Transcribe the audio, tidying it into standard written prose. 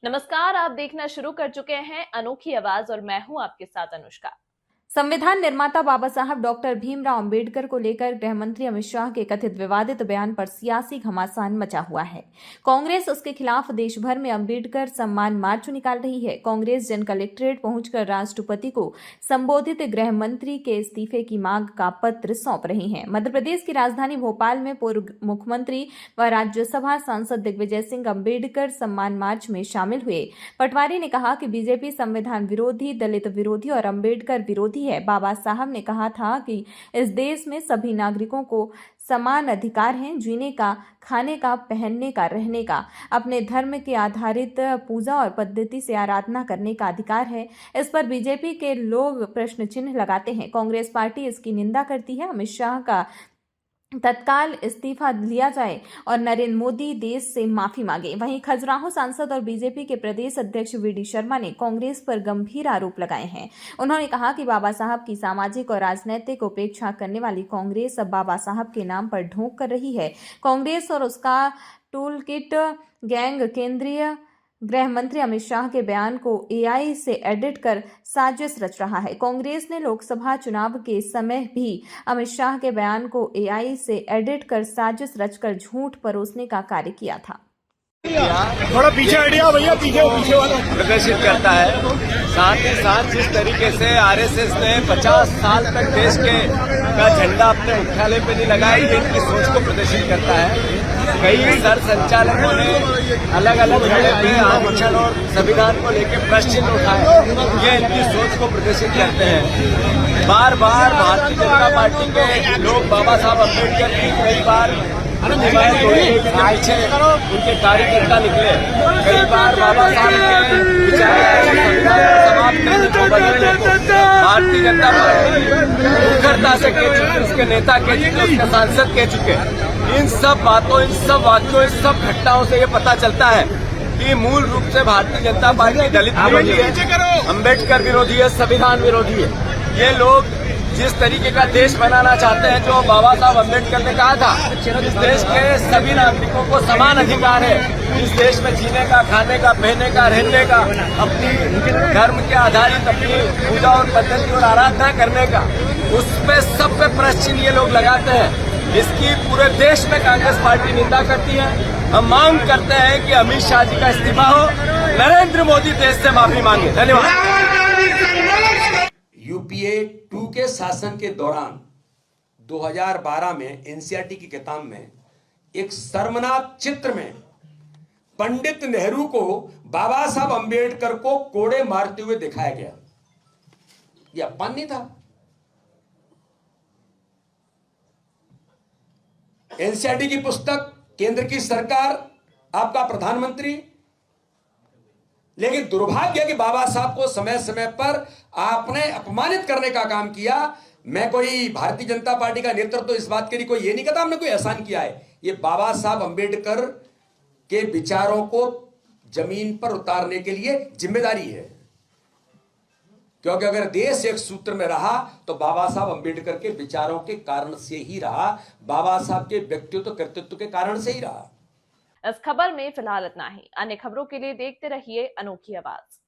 नमस्कार, आप देखना शुरू कर चुके हैं अनोखी आवाज और मैं हूं आपके साथ अनुष्का। संविधान निर्माता बाबा साहब डॉक्टर भीमराव अंबेडकर को लेकर गृह मंत्री अमित शाह के कथित विवादित बयान पर सियासी घमासान मचा हुआ है। कांग्रेस उसके खिलाफ देश भर में अंबेडकर सम्मान मार्च निकाल रही है। कांग्रेस जन कलेक्ट्रेट पहुंचकर राष्ट्रपति को संबोधित गृह मंत्री के इस्तीफे की मांग का पत्र सौंप रही है। मध्य प्रदेश की राजधानी भोपाल में पूर्व मुख्यमंत्री व राज्यसभा सांसद दिग्विजय सिंह अंबेडकर सम्मान मार्च में शामिल हुए। पटवारी ने कहा कि बीजेपी संविधान विरोधी, दलित विरोधी और अंबेडकर विरोधी है। बाबा साहब ने कहा था कि इस देश में सभी नागरिकों को समान अधिकार हैं, जीने का, खाने का, पहनने का, रहने का, अपने धर्म के आधारित पूजा और पद्धति से आराधना करने का अधिकार है। इस पर बीजेपी के लोग प्रश्न चिन्ह लगाते हैं। कांग्रेस पार्टी इसकी निंदा करती है। अमित शाह का तत्काल इस्तीफा लिया जाए और नरेंद्र मोदी देश से माफी मांगे। वहीं खजुराहो सांसद और बीजेपी के प्रदेश अध्यक्ष वीडी शर्मा ने कांग्रेस पर गंभीर आरोप लगाए हैं। उन्होंने कहा कि बाबा साहब की सामाजिक और राजनीतिक उपेक्षा करने वाली कांग्रेस अब बाबा साहब के नाम पर ढोंग कर रही है। कांग्रेस और उसका टूल किट गैंग केंद्रीय गृह मंत्री अमित शाह के बयान को एआई से एडिट कर साजिश रच रहा है। कांग्रेस ने लोकसभा चुनाव के समय भी अमित शाह के बयान को एआई से एडिट कर साजिश रचकर झूठ परोसने का कार्य किया था। थोड़ा पीछे हटिया भैया, पीछे वाला प्रदर्शित करता है। साथ ही साथ जिस तरीके से आरएसएस ने 50 साल तक देश का झंडा अपने मुख्यालय पे नहीं लगाया, ये इनकी सोच को प्रदर्शित करता है। कई सर संचालकों ने अलग अलग जगह पे आरक्षण और संविधान को लेकर प्रश्न उठाए, ये इनकी सोच को प्रदर्शित करते हैं। बार बार भारतीय जनता पार्टी के लोग बाबा साहब अम्बेडकर की कई बार पीछे उनके कार्यकर्ता निकले, कई बार बाबा साहब के विचार समाप्त करने को बदलने को भारतीय जनता पार्टी मुखरता से कह चुके, उसके नेता कह चुके, उसके सांसद कह चुके। इन सब बातों, इन सब वाक्यों, इन सब घटनाओं से ये पता चलता है कि मूल रूप से भारतीय जनता पार्टी दलित विरोधी है, अम्बेडकर विरोधी है, संविधान विरोधी है। ये लोग जिस तरीके का देश बनाना चाहते हैं, जो बाबा साहब अम्बेडकर ने कहा था, इस देश के सभी नागरिकों को समान अधिकार है, इस देश में जीने का, खाने का, पहनने का, रहने का, अपनी धर्म के आधारित अपनी पूजा और पद्धति और आराधना करने का, उस पे सब पे प्रश्न ये लोग लगाते हैं। इसकी पूरे देश में कांग्रेस पार्टी निंदा करती है। हम मांग करते हैं कि अमित शाह जी का इस्तीफा हो, नरेंद्र मोदी देश से माफी मांगे। धन्यवाद। यूपीए 2 के शासन के दौरान 2012 में एनसीईआरटी की किताब में एक शर्मनाक चित्र में पंडित नेहरू को बाबा साहब अंबेडकर को कोड़े मारते हुए दिखाया गया। यह अपमान नहीं था। एनसीईआरटी की पुस्तक, केंद्र की सरकार, आपका प्रधानमंत्री, लेकिन दुर्भाग्य है कि बाबा साहब को समय समय पर आपने अपमानित करने का काम किया। मैं कोई भारतीय जनता पार्टी का नेतृत्व तो इस बात के लिए कोई ये नहीं कहता हमने कोई एहसान किया है। ये बाबा साहब अंबेडकर के विचारों को जमीन पर उतारने के लिए जिम्मेदारी है, क्योंकि अगर देश एक सूत्र में रहा तो बाबा साहब अंबेडकर के विचारों के कारण से ही रहा, बाबा साहब के व्यक्तित्व कृतित्व के कारण से ही रहा। इस खबर में फिलहाल इतना ही। अन्य खबरों के लिए देखते रहिए अनोखी आवाज।